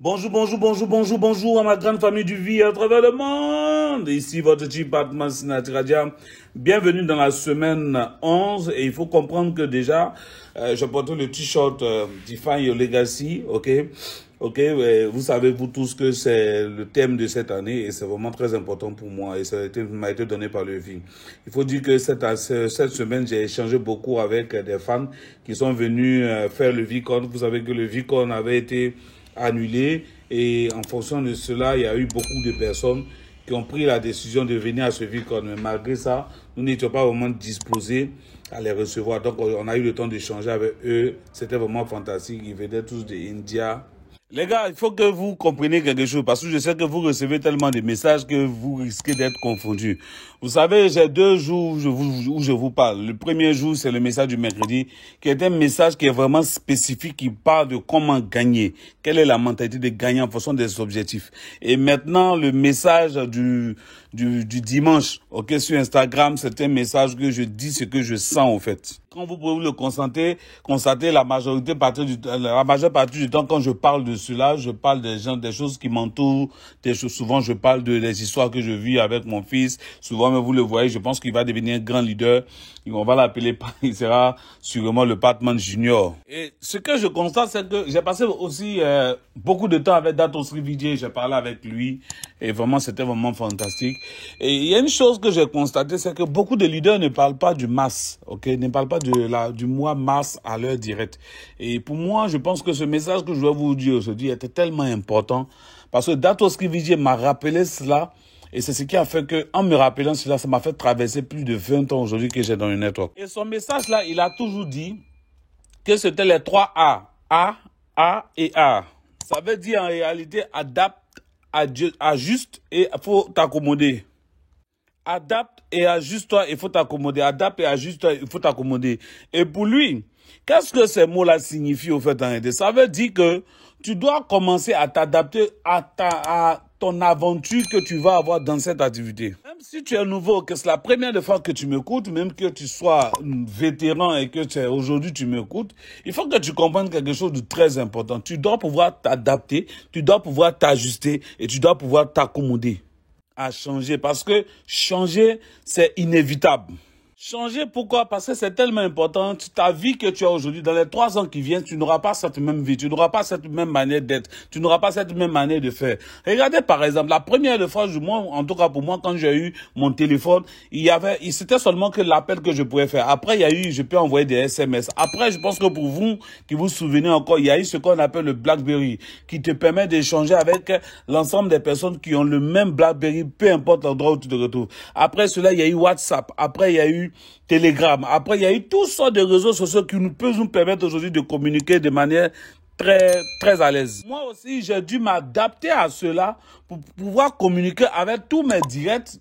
Bonjour, bonjour, bonjour, bonjour, bonjour à ma grande famille du vie à travers le monde. Ici votre type Batman Sinatradia. Bienvenue dans la semaine 11 et il faut comprendre que déjà, je porte le t-shirt Define Your Legacy, ok? Vous savez vous tous que c'est le thème de cette année et c'est vraiment très important pour moi et ça m'a été donné par le vie. Il faut dire que cette semaine, j'ai échangé beaucoup avec des fans qui sont venus faire le VCon. Vous savez que le VCon avait été annulé et en fonction de cela, il y a eu beaucoup de personnes qui ont pris la décision de venir à ce VCon. Mais malgré ça, nous n'étions pas vraiment disposés à les recevoir. Donc, on a eu le temps d'échanger avec eux. C'était vraiment fantastique. Ils venaient tous de India. Les gars, il faut que vous compreniez quelque chose parce que je sais que vous recevez tellement de messages que vous risquez d'être confondus. Vous savez, j'ai 2 jours où je vous parle. Le premier jour, c'est le message du mercredi qui est un message qui est vraiment spécifique, qui parle de comment gagner. Quelle est la mentalité de gagner en fonction des objectifs. Et maintenant, le message du dimanche, ok, sur Instagram, c'est un message que je dis ce que je sens en fait. Quand vous pouvez le constater, la majeure partie du temps, quand je parle de cela, je parle des choses qui m'entourent, souvent je parle des histoires que je vis avec mon fils. Souvent, mais vous le voyez, je pense qu'il va devenir un grand leader. On va l'appeler, il sera sûrement le Batman Junior. Et ce que je constate, c'est que j'ai passé aussi beaucoup de temps avec Dato Srividje, j'ai parlé avec lui et vraiment, c'était vraiment fantastique. Et il y a une chose que j'ai constatée, c'est que beaucoup de leaders ne parlent pas du mass, ok, ne parlent pas du mois mars à l'heure directe. Et pour moi, je pense que ce message que je dois vous dire aujourd'hui était tellement important parce que Dato Srividje m'a rappelé cela. Et c'est ce qui a fait que, en me rappelant cela, ça m'a fait traverser plus de 20 ans aujourd'hui que j'ai dans le network. Et son message là, il a toujours dit que c'était les 3 A. A et A. Ça veut dire en réalité, adapte, ajuste et il faut t'accommoder. Adapte et ajuste-toi, il faut t'accommoder. Adapte et ajuste-toi, il faut t'accommoder. Et pour lui, qu'est-ce que ces mots-là signifient au fait en réalité? Ça veut dire que tu dois commencer à t'adapter à ton aventure que tu vas avoir dans cette activité. Même si tu es nouveau, que c'est la première fois que tu m'écoutes, même que tu sois vétéran et que aujourd'hui tu m'écoutes, il faut que tu comprennes quelque chose de très important. Tu dois pouvoir t'adapter, tu dois pouvoir t'ajuster et tu dois pouvoir t'accommoder à changer parce que changer, c'est inévitable. Changer, pourquoi? Parce que c'est tellement important. Ta vie que tu as aujourd'hui, dans les 3 ans qui viennent, tu n'auras pas cette même vie, tu n'auras pas cette même manière d'être, tu n'auras pas cette même manière de faire. Regardez par exemple, la première fois, moi, en tout cas pour moi, quand j'ai eu mon téléphone, c'était seulement que l'appel que je pouvais faire. Après, je peux envoyer des SMS. Après, je pense que pour vous, qui vous souvenez encore, il y a eu ce qu'on appelle le BlackBerry, qui te permet d'échanger avec l'ensemble des personnes qui ont le même BlackBerry, peu importe l'endroit où tu te retrouves. Après cela, il y a eu WhatsApp. Après, il y a eu Telegram. Après, il y a eu toutes sortes de réseaux sociaux qui peuvent nous permettre aujourd'hui de communiquer de manière très, très à l'aise. Moi aussi, j'ai dû m'adapter à cela pour pouvoir communiquer avec tous mes directs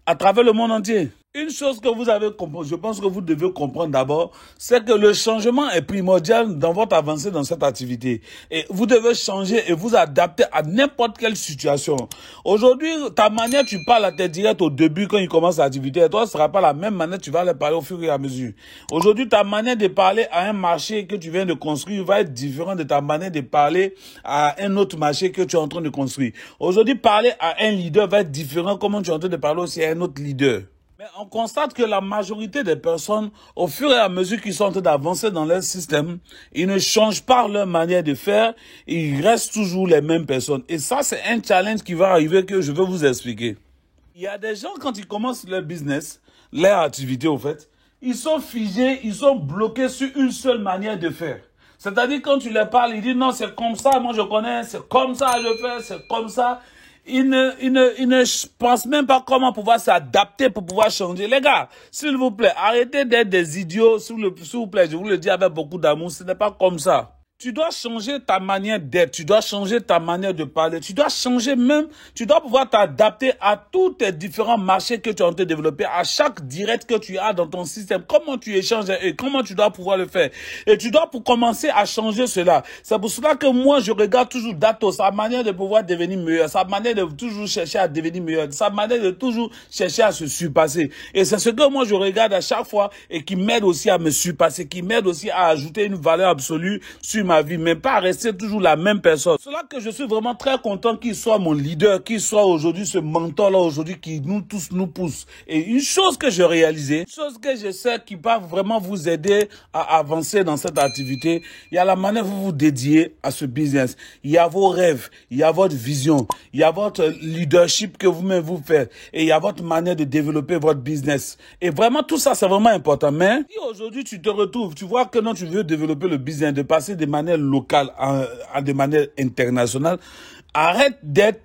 à travers le monde entier. Une chose que vous avez compris, je pense que vous devez comprendre d'abord, c'est que le changement est primordial dans votre avancée dans cette activité. Et vous devez changer et vous adapter à n'importe quelle situation. Aujourd'hui, ta manière, tu parles à tes directs au début quand ils commencent l'activité, et toi, ce sera pas la même manière, tu vas les parler au fur et à mesure. Aujourd'hui, ta manière de parler à un marché que tu viens de construire va être différente de ta manière de parler à un autre marché que tu es en train de construire. Aujourd'hui, parler à un leader va être différent comment tu es en train de parler aussi à un autre leader. Mais on constate que la majorité des personnes, au fur et à mesure qu'ils sont en train d'avancer dans leur système, ils ne changent pas leur manière de faire, ils restent toujours les mêmes personnes. Et ça, c'est un challenge qui va arriver que je vais vous expliquer. Il y a des gens, quand ils commencent leur business, leur activité au fait, ils sont figés, ils sont bloqués sur une seule manière de faire. C'est-à-dire quand tu leur parles, ils disent non, c'est comme ça, moi je connais, c'est comme ça je fais, c'est comme ça. Ils ne pensent même pas comment pouvoir s'adapter pour pouvoir changer. Les gars, s'il vous plaît, arrêtez d'être des idiots, s'il vous plaît, je vous le dis avec beaucoup d'amour, ce n'est pas comme ça. Tu dois changer ta manière d'être, tu dois changer ta manière de parler, tu dois changer même, tu dois pouvoir t'adapter à tous tes différents marchés que tu es en train de développer, à chaque direct que tu as dans ton système, comment tu échanges et comment tu dois pouvoir le faire. Et tu dois pour commencer à changer cela. C'est pour cela que moi, je regarde toujours Dato, sa manière de pouvoir devenir meilleur, sa manière de toujours chercher à devenir meilleur, sa manière de toujours chercher à se surpasser. Et c'est ce que moi, je regarde à chaque fois et qui m'aide aussi à me surpasser, qui m'aide aussi à ajouter une valeur absolue sur ma vie, mais pas rester toujours la même personne. C'est là que je suis vraiment très content qu'il soit mon leader, qu'il soit aujourd'hui ce mentor-là aujourd'hui qui nous tous nous pousse. Et une chose que j'ai réalisée, une chose que je sais qui va vraiment vous aider à avancer dans cette activité, il y a la manière dont vous vous dédiez à ce business. Il y a vos rêves, il y a votre vision, il y a votre leadership que vous-même vous faites et il y a votre manière de développer votre business. Et vraiment, tout ça, c'est vraiment important. Mais si aujourd'hui, tu te retrouves, tu vois que non, tu veux développer le business, de passer de manière locale à de manière internationale, arrête d'être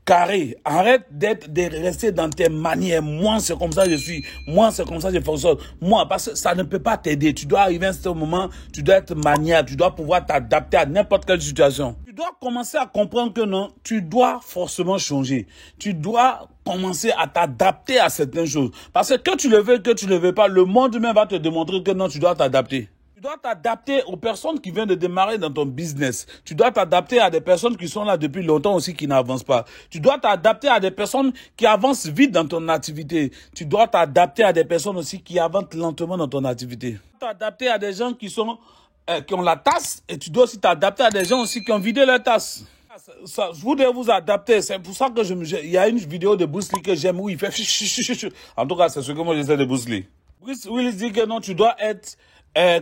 carré, arrête de rester dans tes manières. Moi, c'est comme ça que je suis. Moi, c'est comme ça que je fonctionne. Moi, parce que ça ne peut pas t'aider. Tu dois arriver à ce moment, tu dois être maniable, tu dois pouvoir t'adapter à n'importe quelle situation. Tu dois commencer à comprendre que non, tu dois forcément changer. Tu dois commencer à t'adapter à certaines choses. Parce que tu le veux, que tu ne le veux pas, le monde même va te démontrer que non, tu dois t'adapter. Tu dois t'adapter aux personnes qui viennent de démarrer dans ton business. Tu dois t'adapter à des personnes qui sont là depuis longtemps aussi qui n'avancent pas. Tu dois t'adapter à des personnes qui avancent vite dans ton activité. Tu dois t'adapter à des personnes aussi qui avancent lentement dans ton activité. Tu dois t'adapter à des gens qui ont la tasse et tu dois aussi t'adapter à des gens aussi qui ont vidé leur tasse. Vous devez vous adapter. C'est pour ça que il y a une vidéo de Bruce Lee que j'aime où il fait en tout cas, c'est ce que moi j'essaie de Bruce Lee. Bruce Lee dit que non, tu dois être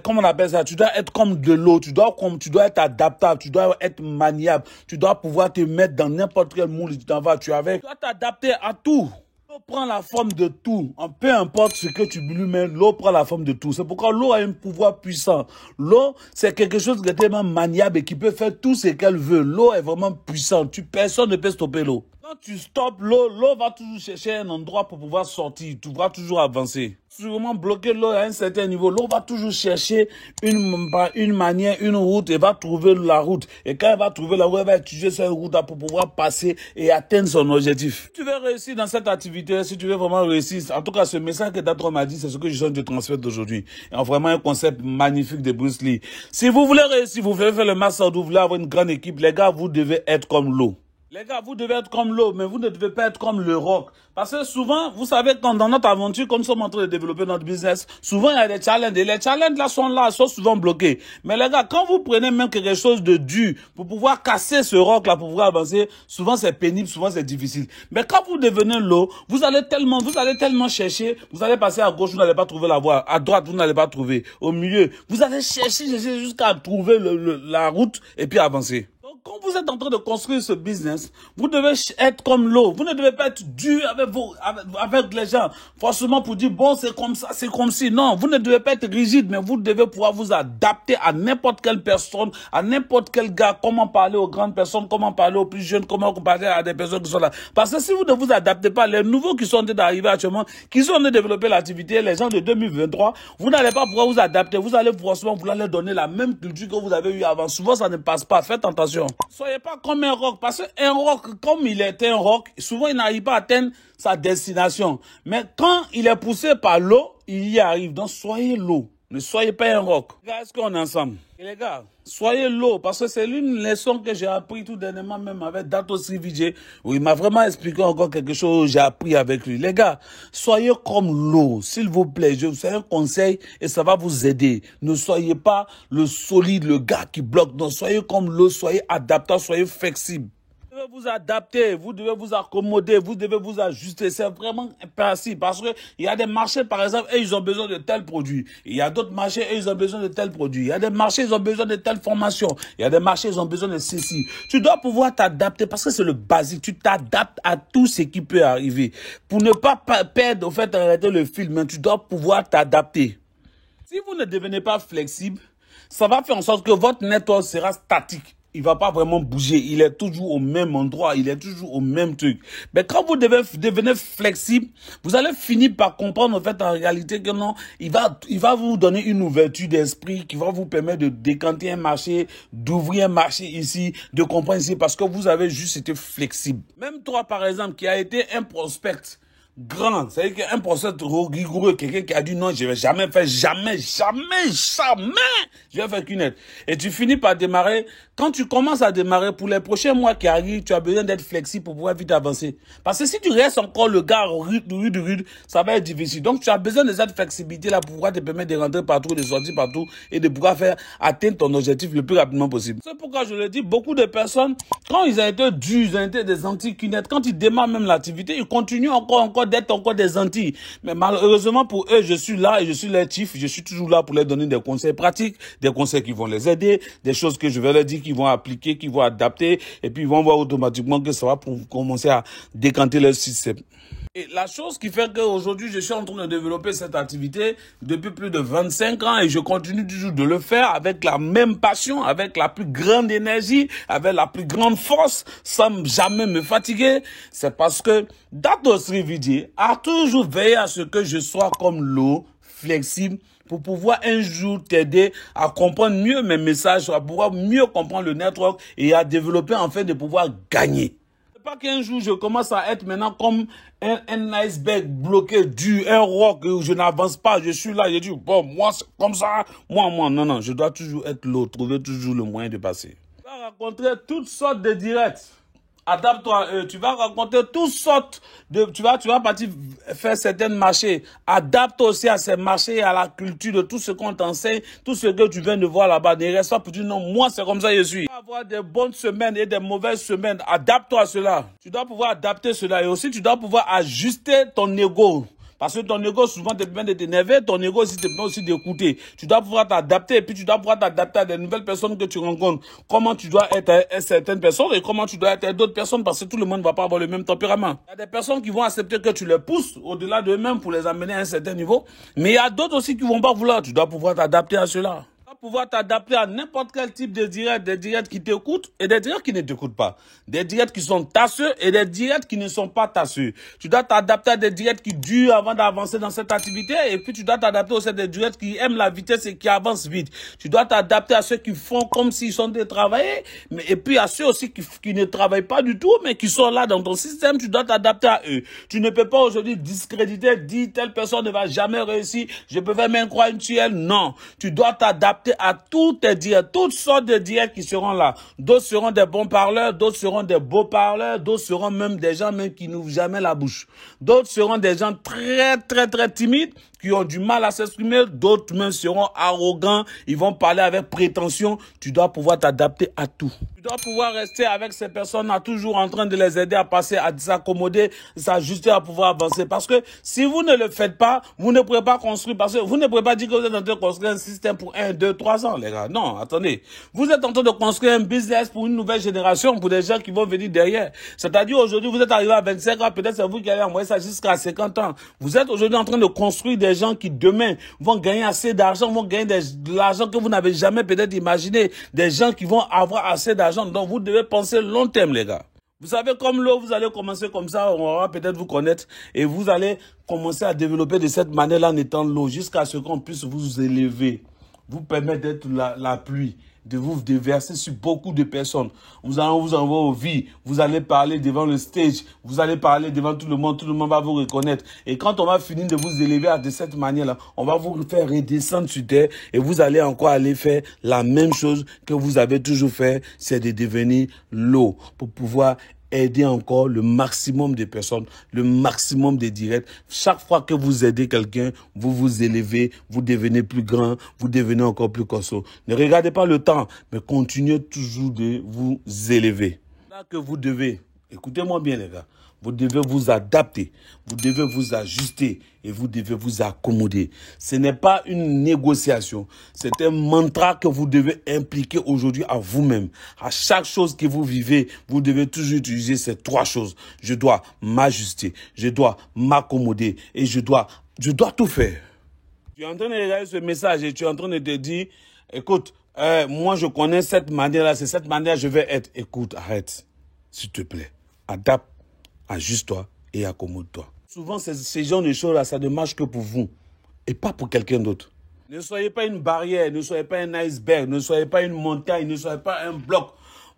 comment on appelle ça? Tu dois être comme de l'eau. Tu dois être adaptable. Tu dois être maniable. Tu dois pouvoir te mettre dans n'importe quel moule. Tu t'en vas. Tu dois t'adapter à tout. L'eau prend la forme de tout. Peu importe ce que tu lui mets, l'eau prend la forme de tout. C'est pourquoi l'eau a un pouvoir puissant. L'eau, c'est quelque chose qui est tellement maniable et qui peut faire tout ce qu'elle veut. L'eau est vraiment puissante. Personne ne peut stopper l'eau. Quand tu stoppes l'eau, l'eau va toujours chercher un endroit pour pouvoir sortir. Tu vas toujours avancer. Si tu vraiment bloquer l'eau à un certain niveau, l'eau va toujours chercher une manière, une route et va trouver la route. Et quand elle va trouver la route, elle va utiliser cette route-là pour pouvoir passer et atteindre son objectif. Si tu veux réussir dans cette activité, si tu veux vraiment réussir, en tout cas, ce message que Datro m'a dit, c'est ce que je suis de transmettre aujourd'hui. Vraiment un concept magnifique de Bruce Lee. Si vous voulez réussir, vous voulez faire le master, vous voulez avoir une grande équipe, les gars, vous devez être comme l'eau. Les gars, vous devez être comme l'eau, mais vous ne devez pas être comme le roc. Parce que souvent, vous savez, quand dans notre aventure, quand nous sommes en train de développer notre business, souvent il y a des challenges. Et les challenges là, sont souvent bloqués. Mais les gars, quand vous prenez même quelque chose de dur pour pouvoir casser ce roc là, pour pouvoir avancer, souvent c'est pénible, souvent c'est difficile. Mais quand vous devenez l'eau, vous allez tellement chercher, vous allez passer à gauche, vous n'allez pas trouver la voie. À droite, vous n'allez pas trouver. Au milieu, vous allez chercher jusqu'à trouver la route et puis avancer. Quand vous êtes en train de construire ce business, vous devez être comme l'eau. Vous ne devez pas être dur avec les gens. Forcément pour dire, bon, c'est comme ça, c'est comme si. Non, vous ne devez pas être rigide, mais vous devez pouvoir vous adapter à n'importe quelle personne, à n'importe quel gars. Comment parler aux grandes personnes, comment parler aux plus jeunes, comment parler à des personnes qui sont là. Parce que si vous ne vous adaptez pas, les nouveaux qui sont en train d'arriver actuellement, qui sont en train de développer l'activité, les gens de 2023, vous n'allez pas pouvoir vous adapter. Vous allez forcément vouloir leur donner la même culture que vous avez eu avant. Souvent, ça ne passe pas. Faites attention. Soyez pas comme un roc, parce qu'un roc, comme il est un roc, souvent il n'arrive pas à atteindre sa destination. Mais quand il est poussé par l'eau, il y arrive. Donc soyez l'eau, ne soyez pas un roc. Les gars, est-ce qu'on est ensemble? Et les gars, soyez l'eau, parce que c'est l'une leçon que j'ai appris tout dernièrement, même avec Dato Sivijay, où il m'a vraiment expliqué encore quelque chose que j'ai appris avec lui. Les gars, soyez comme l'eau, s'il vous plaît. Je vous fais un conseil et ça va vous aider. Ne soyez pas le solide, le gars qui bloque. Non, soyez comme l'eau, soyez adaptable, soyez flexible. Vous devez vous adapter, vous devez vous accommoder, vous devez vous ajuster. C'est vraiment impératif parce que il y a des marchés, par exemple, et ils ont besoin de tels produits. Il y a d'autres marchés, et ils ont besoin de tels produits. Il y a des marchés, ils ont besoin de telle formation. Il y a des marchés, ils ont besoin de ceci. Tu dois pouvoir t'adapter parce que c'est le basique. Tu t'adaptes à tout ce qui peut arriver. Pour ne pas perdre, au fait, arrêter le film, hein, tu dois pouvoir t'adapter. Si vous ne devenez pas flexible, ça va faire en sorte que votre network sera statique. Il va pas vraiment bouger. Il est toujours au même endroit. Il est toujours au même truc. Mais quand vous devenez flexible, vous allez finir par comprendre, en fait, en réalité, que non, il va vous donner une ouverture d'esprit qui va vous permettre de décanter un marché, d'ouvrir un marché ici, de comprendre ici, parce que vous avez juste été flexible. Même toi, par exemple, qui a été un prospect, grand, c'est-à-dire qu'un procès rigoureux, quelqu'un qui a dit non, je vais jamais faire, jamais, je vais faire qu'une aide. Et tu finis par démarrer. Quand tu commences à démarrer pour les prochains mois qui arrivent, tu as besoin d'être flexible pour pouvoir vite avancer. Parce que si tu restes encore le gars rude, ça va être difficile. Donc tu as besoin de cette flexibilité-là pour pouvoir te permettre de rentrer partout, de sortir partout et de pouvoir atteindre ton objectif le plus rapidement possible. C'est pourquoi je le dis, beaucoup de personnes, quand ils ont été durs, ils ont été des anti-cunettes, quand ils démarrent même l'activité, ils continuent encore d'être encore des anti. Mais malheureusement pour eux, je suis là et je suis leur chief. Je suis toujours là pour leur donner des conseils pratiques, des conseils qui vont les aider, des choses que je vais leur dire qu'ils vont appliquer, qu'ils vont adapter, et puis ils vont voir automatiquement que ça va pour commencer à décanter leur système. Et la chose qui fait qu'aujourd'hui, je suis en train de développer cette activité depuis plus de 25 ans et je continue toujours de le faire avec la même passion, avec la plus grande énergie, avec la plus grande force, sans jamais me fatiguer. C'est parce que Dato Srividi a toujours veillé à ce que je sois comme l'eau, flexible, pour pouvoir un jour t'aider à comprendre mieux mes messages, à pouvoir mieux comprendre le network et à développer en fait de pouvoir gagner. Pas qu'un jour je commence à être maintenant comme un iceberg bloqué, dur, un roc, je n'avance pas, je suis là, je dis, bon, moi, c'est comme ça, moi, non, je dois toujours être l'autre, trouver toujours le moyen de passer. Tu vas rencontrer toutes sortes de directs. Adapte-toi à eux. Tu vas rencontrer toutes sortes de... Tu vas partir faire certains marchés. Adapte aussi à ces marchés, à la culture de tout ce qu'on t'enseigne, tout ce que tu viens de voir là-bas. Ne reste pas pour dire non, moi c'est comme ça je suis. Tu vas avoir des bonnes semaines et des mauvaises semaines. Adapte-toi à cela. Tu dois pouvoir adapter cela et aussi tu dois pouvoir ajuster ton ego. Parce que ton ego souvent te permet de t'énerver, ton ego aussi te permet aussi d'écouter. Tu dois pouvoir t'adapter et puis tu dois pouvoir t'adapter à des nouvelles personnes que tu rencontres. Comment tu dois être à certaines personnes et comment tu dois être à d'autres personnes parce que tout le monde ne va pas avoir le même tempérament. Il y a des personnes qui vont accepter que tu les pousses au-delà d'eux-mêmes pour les amener à un certain niveau. Mais il y a d'autres aussi qui vont pas vouloir. Tu dois pouvoir t'adapter à cela. Pouvoir t'adapter à n'importe quel type de direct, des directs qui t'écoutent et des directs qui ne t'écoutent pas. Des directs qui sont tasseux et des directs qui ne sont pas tasseux. Tu dois t'adapter à des directs qui durent avant d'avancer dans cette activité et puis tu dois t'adapter aussi à des directs qui aiment la vitesse et qui avancent vite. Tu dois t'adapter à ceux qui font comme s'ils sont de travailler et puis à ceux aussi qui ne travaillent pas du tout mais qui sont là dans ton système, tu dois t'adapter à eux. Tu ne peux pas aujourd'hui discréditer, dire telle personne ne va jamais réussir, je peux faire même croire une tuelle. Non, tu dois t'adapter à tous tes directs, toutes sortes de directs qui seront là. D'autres seront des bons parleurs, d'autres seront des beaux parleurs, d'autres seront même des gens même qui n'ouvrent jamais la bouche. D'autres seront des gens très timides qui ont du mal à s'exprimer, d'autres même seront arrogants, ils vont parler avec prétention. Tu dois pouvoir t'adapter à tout. Tu dois pouvoir rester avec ces personnes à toujours en train de les aider à passer, à s'accommoder, s'ajuster, à pouvoir avancer. Parce que si vous ne le faites pas, vous ne pourrez pas construire, parce que vous ne pourrez pas dire que vous êtes en train de construire un système pour 1, 2, 3 ans, les gars. Non, attendez. Vous êtes en train de construire un business pour une nouvelle génération, pour des gens qui vont venir derrière. C'est-à-dire aujourd'hui, vous êtes arrivé à 25 ans, peut-être c'est vous qui allez envoyer ça jusqu'à 50 ans. Vous êtes aujourd'hui en train de construire des gens qui demain vont gagner assez d'argent, vont gagner de l'argent que vous n'avez jamais peut-être imaginé. Des gens qui vont avoir assez d'argent. Donc vous devez penser long terme, les gars. Vous savez, comme l'eau, vous allez commencer comme ça, on va peut-être vous connaître et vous allez commencer à développer de cette manière-là en étant l'eau jusqu'à ce qu'on puisse vous élever, vous permettre d'être la pluie, de vous déverser sur beaucoup de personnes. Vous allez vous envoyer aux vies, vous allez parler devant le stage, vous allez parler devant tout le monde va vous reconnaître. Et quand on va finir de vous élever de cette manière-là, on va vous faire redescendre sur terre et vous allez encore aller faire la même chose que vous avez toujours fait, c'est de devenir l'eau pour pouvoir aider encore le maximum de personnes, le maximum de directs. Chaque fois que vous aidez quelqu'un, vous vous élevez, vous devenez plus grand, vous devenez encore plus costaud. Ne regardez pas le temps, mais continuez toujours de vous élever. Là que vous devez, écoutez-moi bien les gars, vous devez vous adapter, vous devez vous ajuster et vous devez vous accommoder. Ce n'est pas une négociation, c'est un mantra que vous devez impliquer aujourd'hui à vous-même. À chaque chose que vous vivez, vous devez toujours utiliser ces 3 choses. Je dois m'ajuster, je dois m'accommoder et je dois tout faire. Tu es en train de regarder ce message et tu es en train de te dire, écoute, moi je connais cette manière-là, c'est cette manière que je vais être. Écoute, arrête, s'il te plaît, adapte. Ajuste-toi et accommode-toi. Souvent, ces genres de choses-là, ça ne marche que pour vous et pas pour quelqu'un d'autre. Ne soyez pas une barrière, ne soyez pas un iceberg, ne soyez pas une montagne, ne soyez pas un bloc.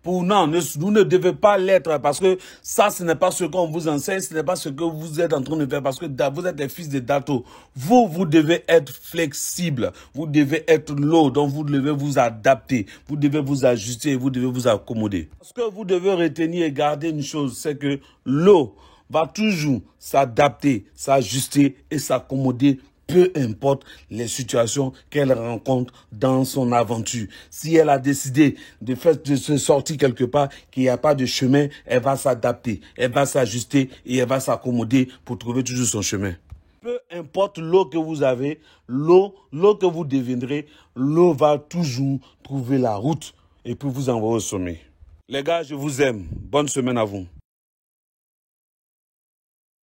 Non, vous ne devez pas l'être parce que ça, ce n'est pas ce qu'on vous enseigne, ce n'est pas ce que vous êtes en train de faire parce que vous êtes des fils de Dato. Vous devez être flexible, vous devez être lourd, donc vous devez vous adapter, vous devez vous ajuster, vous devez vous accommoder. Ce que vous devez retenir et garder une chose, c'est que l'eau va toujours s'adapter, s'ajuster et s'accommoder, peu importe les situations qu'elle rencontre dans son aventure. Si elle a décidé de se sortir quelque part, qu'il n'y a pas de chemin, elle va s'adapter, elle va s'ajuster et elle va s'accommoder pour trouver toujours son chemin. Peu importe l'eau que vous avez, l'eau que vous deviendrez, l'eau va toujours trouver la route et puis vous envoyer au sommet. Les gars, je vous aime. Bonne semaine à vous.